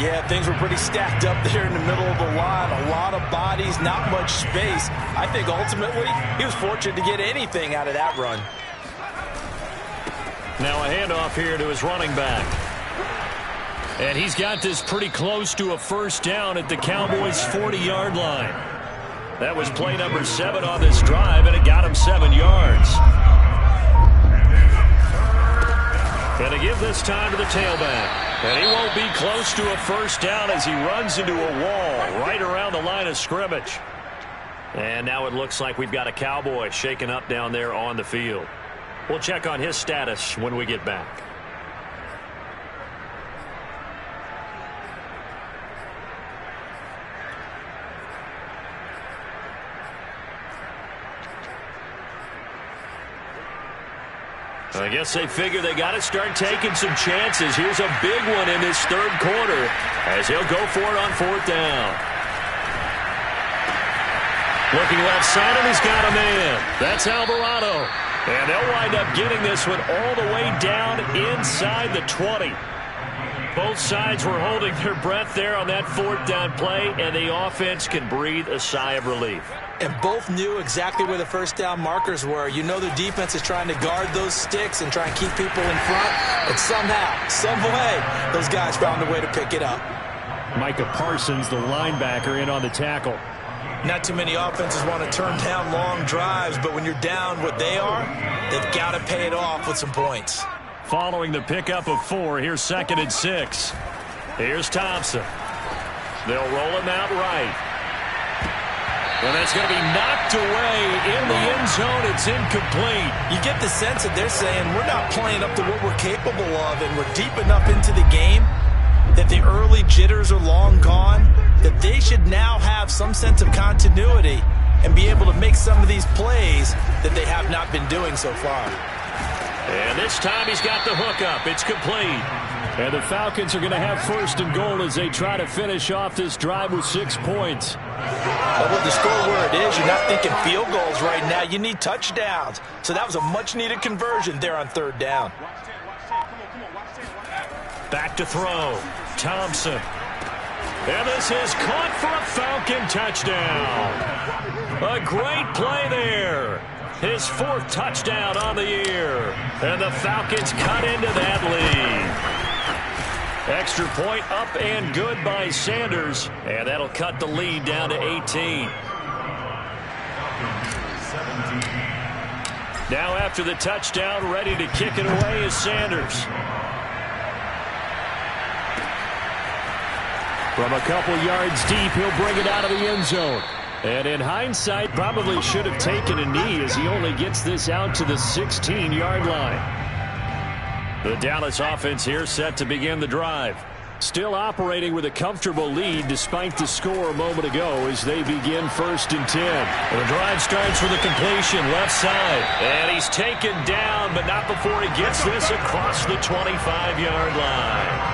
Yeah, things were pretty stacked up there in the middle of the line. A lot of bodies, not much space. I think ultimately he was fortunate to get anything out of that run. Now a handoff here to his running back. And he's got this pretty close to a first down at the Cowboys' 40-yard line. That was play number 7 on this drive, and it got him 7 yards. Going to give this time to the tailback. And he won't be close to a first down as he runs into a wall right around the line of scrimmage. And now it looks like we've got a Cowboy shaken up down there on the field. We'll check on his status when we get back. I guess they figure they got to start taking some chances. Here's a big one in this 3rd quarter as he'll go for it on 4th down. Looking left side, and he's got a man. That's Alvarado. And they'll wind up getting this one all the way down inside the 20. Both sides were holding their breath there on that 4th down play, and the offense can breathe a sigh of relief. And both knew exactly where the first down markers were. You know the defense is trying to guard those sticks and try and keep people in front. And somehow, some way, those guys found a way to pick it up. Micah Parsons, the linebacker, in on the tackle. Not too many offenses want to turn down long drives, but when you're down what they are, they've got to pay it off with some points. Following the pickup of 4, here's 2nd and 6. Here's Thompson. They'll roll him out right. And that's going to be knocked away in the end zone. It's incomplete. You get the sense that they're saying we're not playing up to what we're capable of, and we're deep enough into the game that the early jitters are long gone, that they should now have some sense of continuity and be able to make some of these plays that they have not been doing so far. And this time he's got the hook up. It's complete. And the Falcons are going to have 1st and goal as they try to finish off this drive with 6 points. But with the score where it is, you're not thinking field goals right now. You need touchdowns. So that was a much-needed conversion there on 3rd down. Back to throw. Thompson. And this is caught for a Falcon touchdown. A great play there. His 4th touchdown on the year. And the Falcons cut into that lead. Extra point up and good by Sanders. And that'll cut the lead down to 18. Now after the touchdown, ready to kick it away is Sanders. From a couple yards deep, he'll bring it out of the end zone. And in hindsight, probably should have taken a knee as he only gets this out to the 16-yard line. The Dallas offense here set to begin the drive. Still operating with a comfortable lead despite the score a moment ago as they begin 1st and 10. The drive starts with a completion left side. And he's taken down, but not before he gets this across the 25-yard line.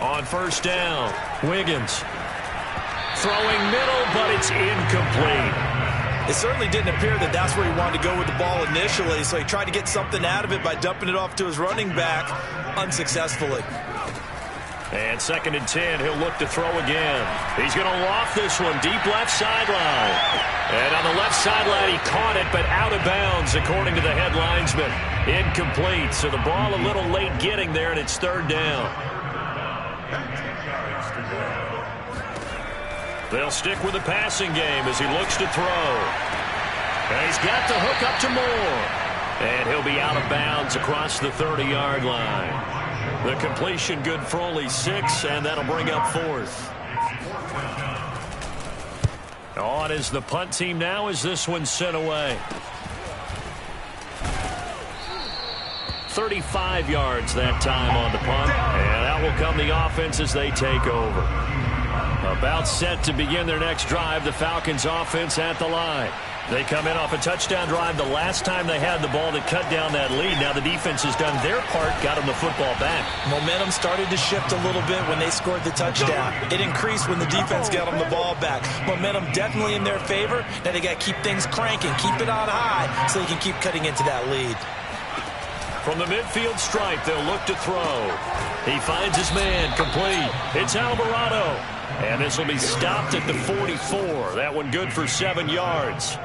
On 1st down, Wiggins. Throwing middle, but it's incomplete. It certainly didn't appear that that's where he wanted to go with the ball initially, so he tried to get something out of it by dumping it off to his running back unsuccessfully. And 2nd and 10, he'll look to throw again. He's going to loft this one deep left sideline. And on the left sideline, he caught it, but out of bounds, according to the head linesman. Incomplete, so the ball a little late getting there, and it's 3rd down. They'll stick with the passing game as he looks to throw. And he's got the hook up to Moore. And he'll be out of bounds across the 30-yard line. The completion good for only 6, and that'll bring up 4th. On is the punt team now as this one's sent away. 35 yards that time on the punt. And out will come the offense as they take over. About set to begin their next drive, the Falcons offense at the line. They come in off a touchdown drive the last time they had the ball to cut down that lead. Now the defense has done their part, got them the football back. Momentum started to shift a little bit when they scored the touchdown. It increased when the defense got them the ball back. Momentum definitely in their favor. Now they got to keep things cranking, keep it on high so they can keep cutting into that lead. From the midfield stripe, they'll look to throw. He finds his man, complete. It's Alvarado. And this will be stopped at the 44. That one good for 7 yards.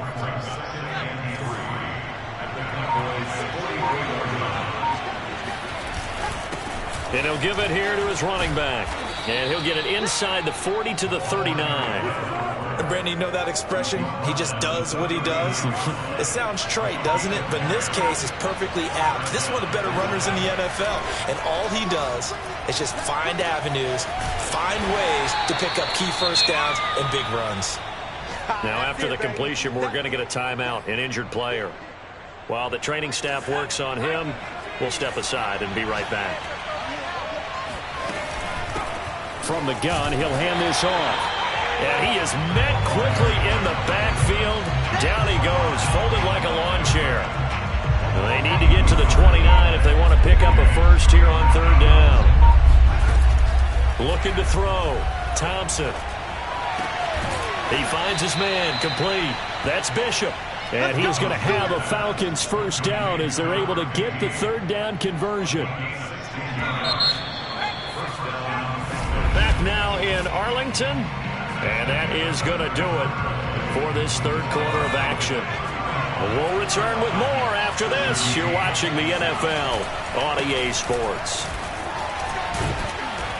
And he'll give it here to his running back. And he'll get it inside the 40 to the 39. And Brandon, you know that expression? He just does what he does. It sounds trite, doesn't it? But in this case, it's perfectly apt. This is one of the better runners in the NFL. And all he does is just find avenues, find ways to pick up key first downs and big runs. Now after the completion, we're going to get a timeout, an injured player. While the training staff works on him, we'll step aside and be right back. From the gun, he'll hand this off. And he is met quickly in the backfield. Down he goes, folded like a lawn chair. They need to get to the 29 if they want to pick up a first here on 3rd down. Looking to throw. Thompson. He finds his man, complete. That's Bishop. And he's going to have a Falcons first down as they're able to get the 3rd down conversion. Back now in Arlington. And that is going to do it for this 3rd quarter of action. We'll return with more after this. You're watching the NFL on EA Sports.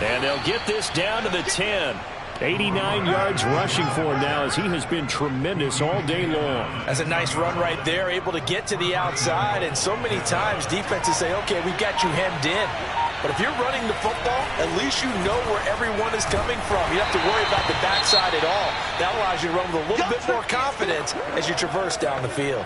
And they'll get this down to the 10. 89 yards rushing for him now as he has been tremendous all day long. That's a nice run right there, able to get to the outside. And so many times defenses say, okay, we've got you hemmed in. But if you're running the football, at least you know where everyone is coming from. You don't have to worry about the backside at all. That allows you to run with a little bit more confidence as you traverse down the field.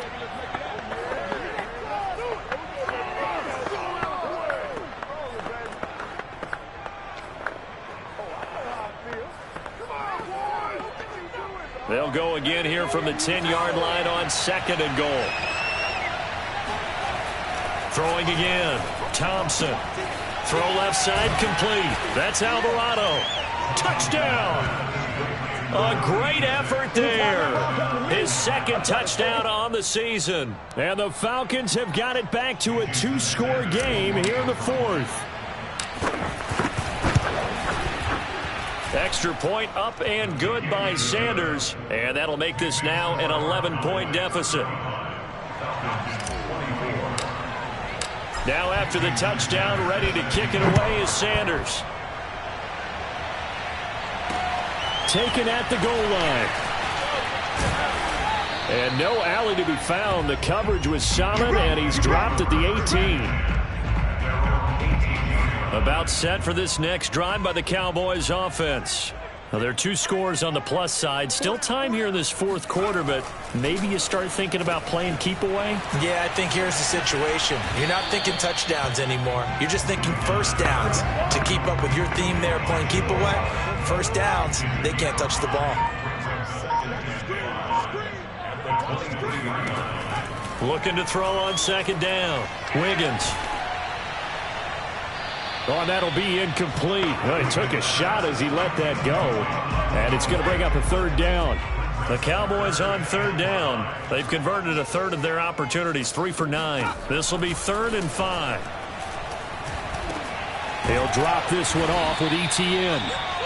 They'll go again here from the 10-yard line on 2nd and goal. Throwing again. Thompson. Throw left side complete. That's Alvarado. Touchdown. A great effort there. His 2nd touchdown on the season. And the Falcons have got it back to a 2-score game here in the 4th. Extra point up and good by Sanders. And that'll make this now an 11-point deficit. Now after the touchdown, ready to kick it away is Sanders. Taken at the goal line. And no alley to be found. The coverage was solid, and he's dropped at the 18. About set for this next drive by the Cowboys offense. Now, there are 2 scores on the plus side. Still time here in this fourth quarter, but maybe you start thinking about playing keep away? Yeah, I think here's the situation. You're not thinking touchdowns anymore. You're just thinking first downs. To keep up with your theme there, playing keep away, first downs, they can't touch the ball. Looking to throw on second down. Wiggins. Oh, and that'll be incomplete. Well, he took a shot as he let that go. And it's going to bring up a third down. The Cowboys on third down. They've converted a third of their opportunities, 3 for 9. This will be 3rd and 5. He'll drop this one off with ETN.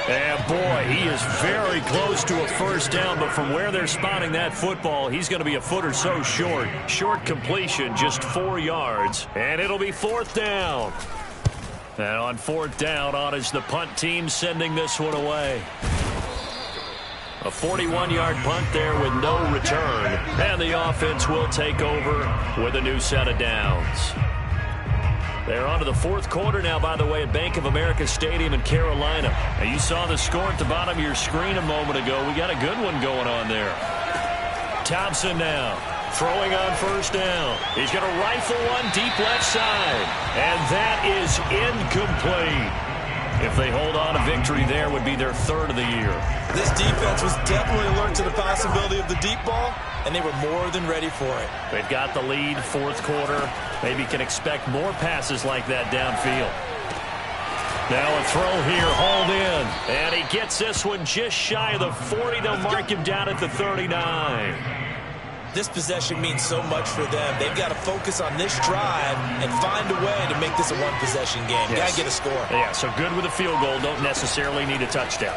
And, boy, he is very close to a first down, but from where they're spotting that football, he's going to be a foot or so short. Short completion, just 4 yards, and it'll be 4th down. And on 4th down, on is the punt team sending this one away. A 41-yard punt there with no return, and the offense will take over with a new set of downs. They're on to the fourth quarter now, by the way, at Bank of America Stadium in Carolina. Now, you saw the score at the bottom of your screen a moment ago. We got a good one going on there. Thompson now throwing on first down. He's going to rifle one deep left side, and that is incomplete. If they hold on, a victory there would be their 3rd of the year. This defense was definitely alert to the possibility of the deep ball, and they were more than ready for it. They've got the lead, fourth quarter. Maybe can expect more passes like that downfield. Now a throw here, hauled in. And he gets this one just shy of the 40. They'll mark him down at the 39. This possession means so much for them. They've got to focus on this drive and find a way to make this a one-possession game. Yes. Got to get a score. Yeah, so good with a field goal. Don't necessarily need a touchdown.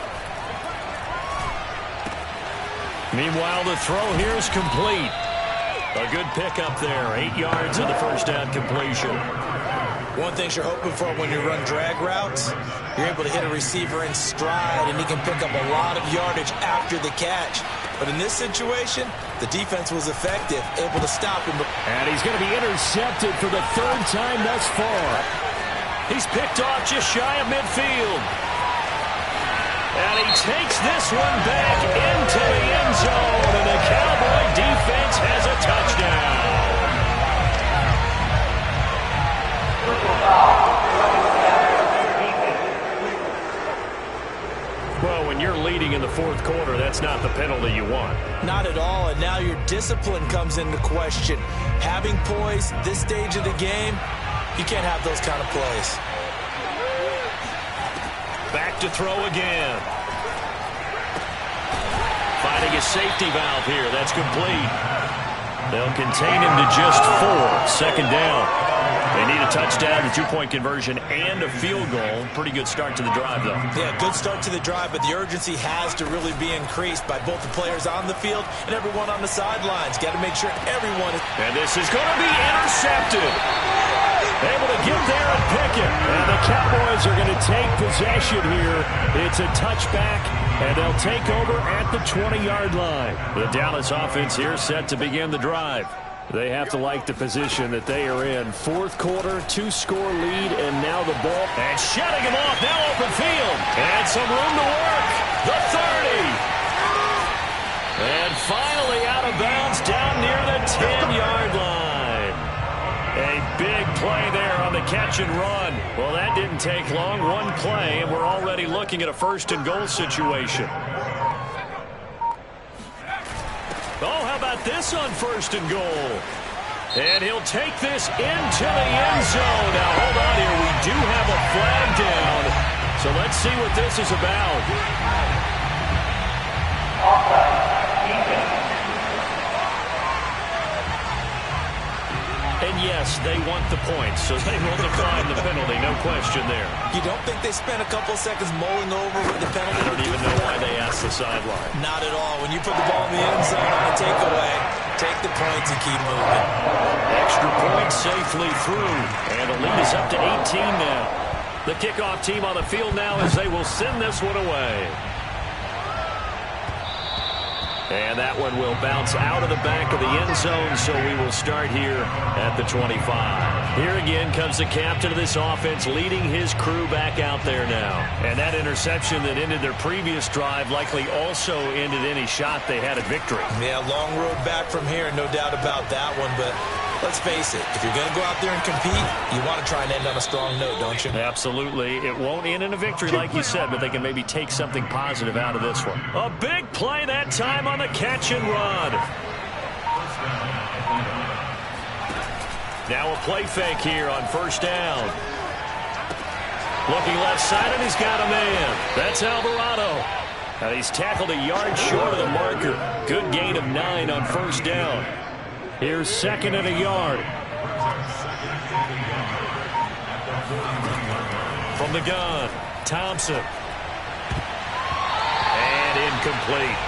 Meanwhile, the throw here is complete. A good pickup there. 8 yards on the first down completion. One thing you're hoping for when you run drag routes, you're able to hit a receiver in stride, and he can pick up a lot of yardage after the catch. But in this situation, the defense was effective, able to stop him. And he's going to be intercepted for the 3rd time thus far. He's picked off just shy of midfield. And he takes this one back into the end zone, and the Cowboy defense has a touchdown. Well, when you're leading in the fourth quarter, that's not the penalty you want. Not at all, and now your discipline comes into question. Having poise this stage of the game, you can't have those kind of plays. Back to throw again. Finding a safety valve here. That's complete. They'll contain him to just 4. 2nd down. They need a touchdown, a 2-point conversion, and a field goal. Pretty good start to the drive, though. Yeah, good start to the drive, but the urgency has to really be increased by both the players on the field and everyone on the sidelines. Got to make sure everyone is... And this is going to be intercepted. Able to get there and pick it. And the Cowboys are going to take possession here. It's a touchback, and they'll take over at the 20-yard line. The Dallas offense here set to begin the drive. They have to like the position that they are in. Fourth quarter, 2-score lead, and now the ball. And shutting him off, now open field. And some room to work. The 30. And finally out of bounds down near the 10-yard line. A big play there on the catch and run. Well, that didn't take long. One play, and we're already looking at a 1st and goal situation. Oh, how about this on 1st and goal? And he'll take this into the end zone. Now, hold on here. We do have a flag down. So let's see what this is about. And yes, they want the points, so they will decline the penalty. No question there. You don't think they spent a couple seconds mulling over what the penalty? I don't even know why they asked the sideline. Not at all. When you put the ball in the end zone on a takeaway, Take the points and keep moving. Extra point safely through. And the lead is up to 18 now. The kickoff team on the field now as they will send this one away. And that one will bounce out of the back of the end zone, so we will start here at the 25. Here again comes the captain of this offense leading his crew back out there now. And that interception that ended their previous drive likely also ended any shot they had at victory. Yeah, long road back from here, no doubt about that one, but let's face it, if you're going to go out there and compete, you want to try and end on a strong note, don't you? Absolutely. It won't end in a victory like you said, but they can maybe take something positive out of this one. A big play that time on the catch and run. Now a play fake here on first down. Looking left side, and he's got a man. That's Alvarado. And he's tackled a yard short of the marker. Good gain of 9 on first down. Here's second and a yard. From the gun, Thompson. And incomplete.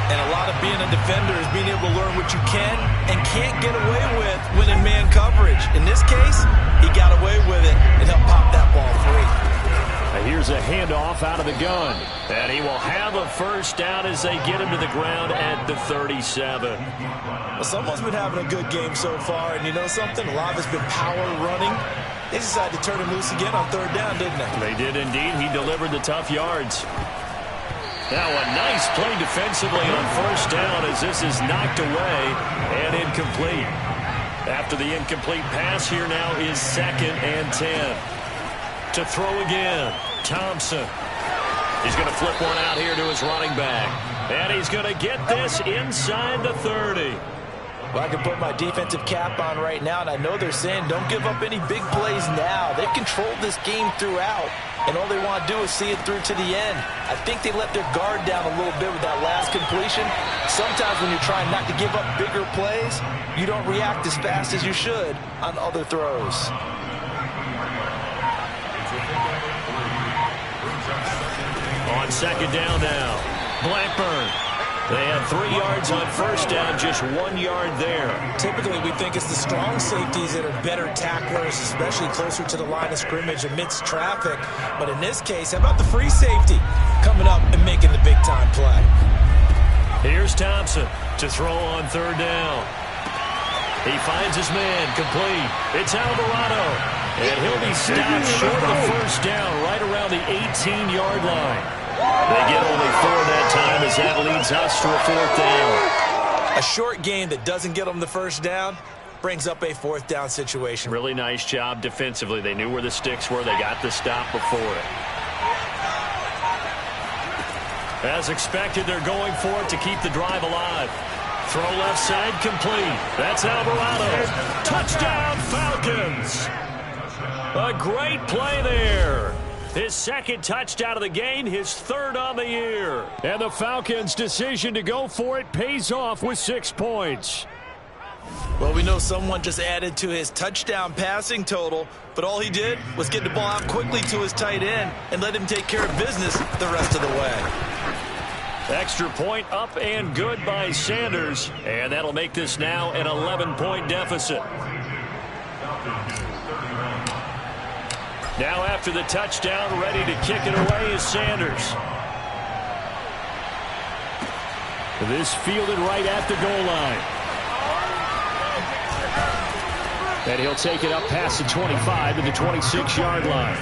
And a lot of being a defender is being able to learn what you can and can't get away with when in man coverage. In this case, he got away with it and he'll pop that ball free. Here's a handoff out of the gun. And he will have a first down as they get him to the ground at the 37. Well, someone's been having a good game so far, and you know something? A lot of it's been power running. They decided to turn him loose again on third down, didn't they? They did indeed. He delivered the tough yards. Now a nice play defensively on first down as this is knocked away and incomplete. After the incomplete pass, here now is second and 10. To throw again, Thompson. He's going to flip one out here to his running back. And he's going to get this inside the 30. Well, I can put my defensive cap on right now, and I know they're saying don't give up any big plays now. They've controlled this game throughout, and all they want to do is see it through to the end. I think they let their guard down a little bit with that last completion. Sometimes when you're trying not to give up bigger plays, you don't react as fast as you should on other throws. On second down now, Blackburn. They had 3 yards on first down, just 1 yard there. Typically, we think it's the strong safeties that are better tacklers, especially closer to the line of scrimmage amidst traffic. But in this case, how about the free safety coming up and making the big-time play? Here's Thompson to throw on third down. He finds his man, complete. It's Alvarado. And he'll be stopped short of the first down, right around the 18-yard line. They get only 4 that time as that leads us to a fourth down. A short game that doesn't get them the first down brings up a fourth down situation. Really nice job defensively. They knew where the sticks were. They got the stop before it. As expected, they're going for it to keep the drive alive. Throw left side, complete. That's Alvarado. Touchdown, Falcons. A great play there. His second touchdown of the game, his third on the year. And the Falcons' decision to go for it pays off with 6 points. Well, we know someone just added to his touchdown passing total, but all he did was get the ball out quickly to his tight end and let him take care of business the rest of the way. Extra point up and good by Sanders, and that'll make this now an 11-point deficit. Now after the touchdown, ready to kick it away is Sanders. This fielded right at the goal line. And he'll take it up past the 25 to the 26-yard line.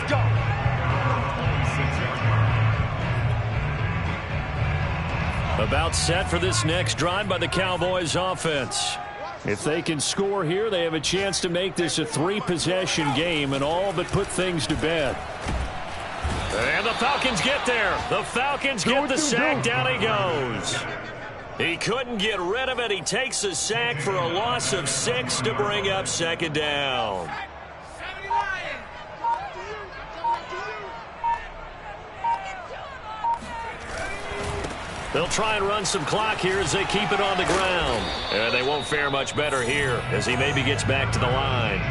About set for this next drive by the Cowboys offense. If they can score here, they have a chance to make this a 3-possession game and all but put things to bed. And the Falcons get there. The Falcons get the sack. Down he goes. He couldn't get rid of it. He takes a sack for a loss of 6 to bring up second down. They'll try and run some clock here as they keep it on the ground. And they won't fare much better here as he maybe gets back to the line.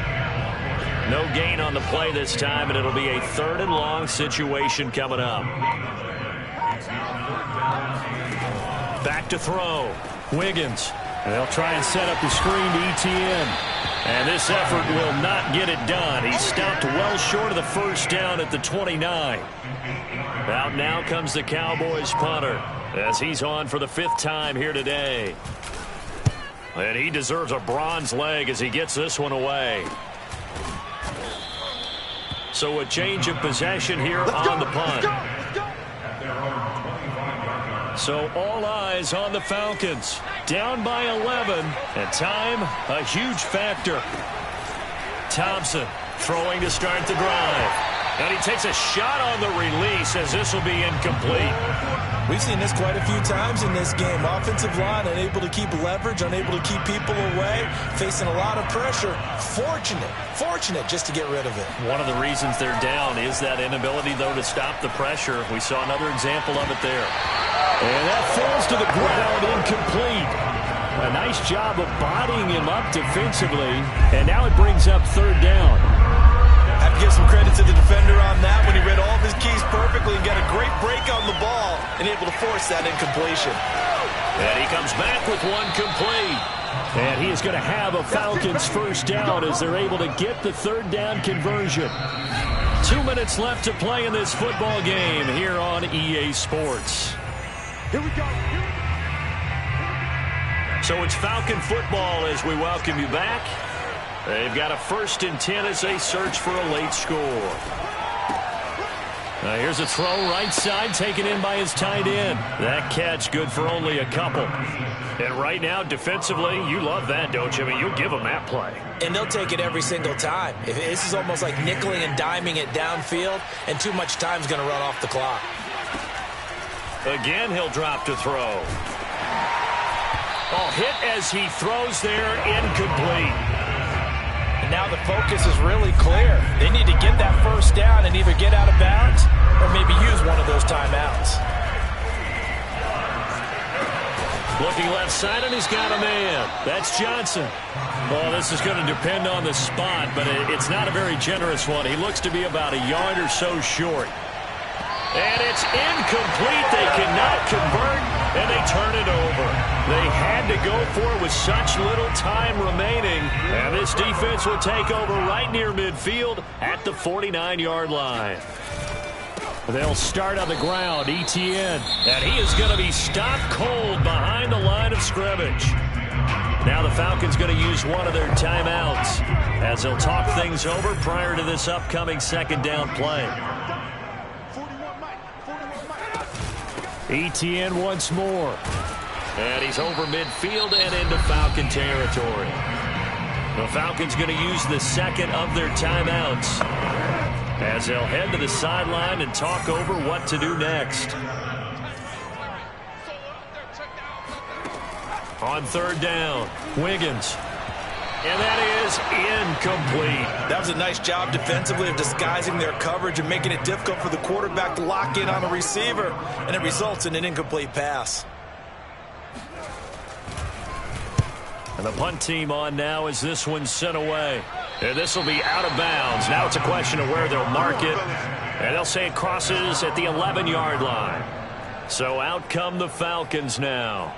No gain on the play this time, and it'll be a 3rd and long situation coming up. Back to throw. Wiggins And they'll try and set up the screen to ETN. And this effort will not get it done. He stopped well short of the first down at the 29. Out now comes the Cowboys punter as he's on for the 5th time here today. And he deserves a bronze leg as he gets this one away. So a change of possession here on the punt. So all eyes on the Falcons. Down by 11, and time a huge factor. Thompson throwing to start the drive. And he takes a shot on the release as this will be incomplete. We've seen this quite a few times in this game. Offensive line unable to keep leverage, unable to keep people away, facing a lot of pressure. Fortunate just to get rid of it. One of the reasons they're down is that inability, though, to stop the pressure. We saw another example of it there. And that falls to the ground, incomplete. A nice job of bodying him up defensively, and now it brings up 3rd down. Have to give some credit to the defender on that when he read all of his keys perfectly and got a great break on the ball and able to force that incompletion. And he comes back with one complete. And he is going to have a Falcons 1st down as they're able to get the 3rd down conversion. 2 minutes left to play in this football game here on EA Sports. Here we go. So it's Falcon football as we welcome you back. They've got a 1st and 10 as they search for a late score. Here's a throw right side taken in by his tight end. That catch good for only a couple. And right now, defensively, you love that, don't you? I mean, you'll give them that play. And they'll take it every single time. This is almost like nickeling and diming it downfield, and too much time's going to run off the clock. Again, he'll drop to throw. Oh, hit as he throws there, incomplete. And now the focus is really clear. They need to get that 1st down and either get out of bounds or maybe use one of those timeouts. Looking left side, and he's got a man. That's Johnson. Well, this is going to depend on the spot, but it's not a very generous one. He looks to be about a yard or so short. And it's incomplete. They cannot convert, and they turn it over. They had to go for it with such little time remaining. And this defense will take over right near midfield at the 49-yard line. They'll start on the ground, ETN. And he is going to be stopped cold behind the line of scrimmage. Now the Falcons going to use one of their timeouts as they'll talk things over prior to this upcoming 2nd down play. ETN once more. And he's over midfield and into Falcon territory. The Falcons going to use the 2nd of their timeouts as they'll head to the sideline and talk over what to do next. On 3rd down, Wiggins. And that is incomplete. That was a nice job defensively of disguising their coverage and making it difficult for the quarterback to lock in on a receiver, and it results in an incomplete pass. And the punt team on now as this one's sent away. And this will be out of bounds. Now it's a question of where they'll mark it. And they'll say it crosses at the 11-yard line. So out come the Falcons now.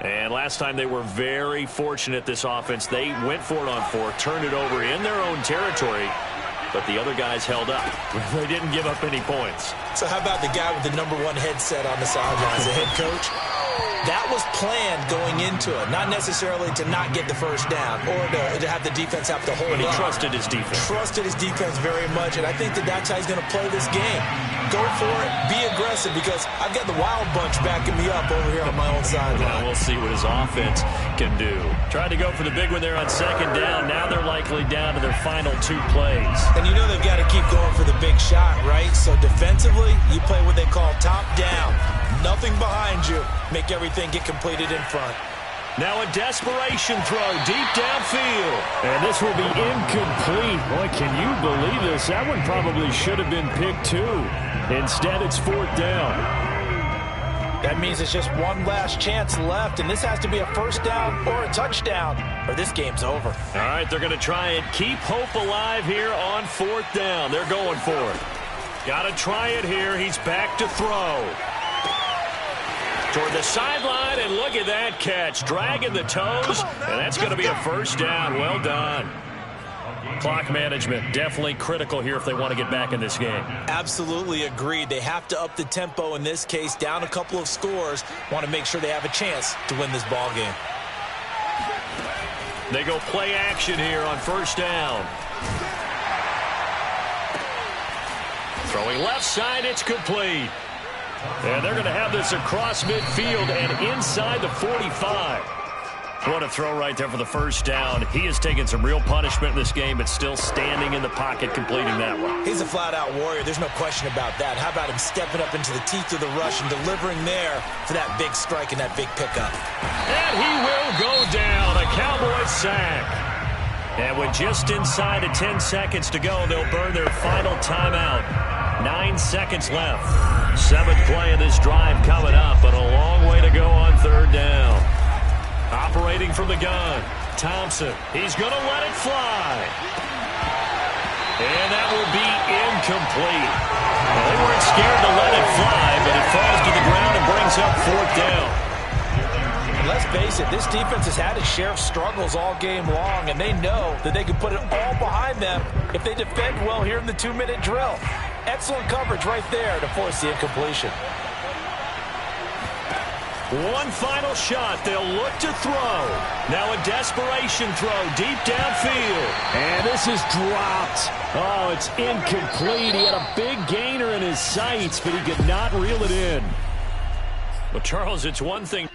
And last time they were very fortunate, this offense. They went for it on 4th, turned it over in their own territory, but the other guys held up. They didn't give up any points. So how about the guy with the #1 headset on the sidelines, the head coach? That was planned going into it, not necessarily to not get the 1st down or to have the defense have to hold But he up. trusted his defense. Trusted his defense very much, and I think that's how he's going to play this game. Go for it, be aggressive, because I've got the wild bunch backing me up over here on my own sideline. Well, we'll see what his offense can do. Tried to go for the big one there on 2nd down. Now they're likely down to their final 2 plays. And you know they've got to keep going for the big shot, right? So defensively, you play what they call top down. Nothing behind you. Make everything get completed in front. Now a desperation throw deep downfield. And this will be incomplete. Boy, can you believe this? That one probably should have been picked too. Instead, it's 4th down. That means it's just one last chance left, and this has to be a 1st down or a touchdown, or this game's over. All right, they're going to try and keep hope alive here on 4th down. They're going for it. Got to try it here. He's back to throw. Toward the sideline, and And look at that catch. Dragging the toes, and that's going to be a first down. Well done. Clock management definitely critical here if they want to get back in this game. Absolutely agreed. They have to up the tempo in this case, down a couple of scores. Want to make sure they have a chance to win this ball game. They go play action here on first down. Throwing left side, it's complete. And they're going to have this across midfield and inside the 45. What a throw right there for the first down. He has taken some real punishment in this game, but still standing in the pocket, completing that one. He's a flat-out warrior. There's no question about that. How about him stepping up into the teeth of the rush and delivering there for that big strike and that big pickup? And he will go down. A Cowboy sack. And with just inside of 10 seconds to go, they'll burn their final timeout. 9 seconds left. 7th play of this drive coming up, but a long way to go on third down. Operating from the gun, Thompson. He's going to let it fly. And that will be incomplete. Well, they weren't scared to let it fly, but it falls to the ground and brings up 4th down. And let's face it, this defense has had its share of struggles all game long, and they know that they can put it all behind them if they defend well here in the 2-minute drill. Excellent coverage right there to force the incompletion. One final shot. They'll look to throw. Now a desperation throw deep downfield. And this is dropped. Oh, it's incomplete. He had a big gainer in his sights, but he could not reel it in. Well, Charles, it's one thing.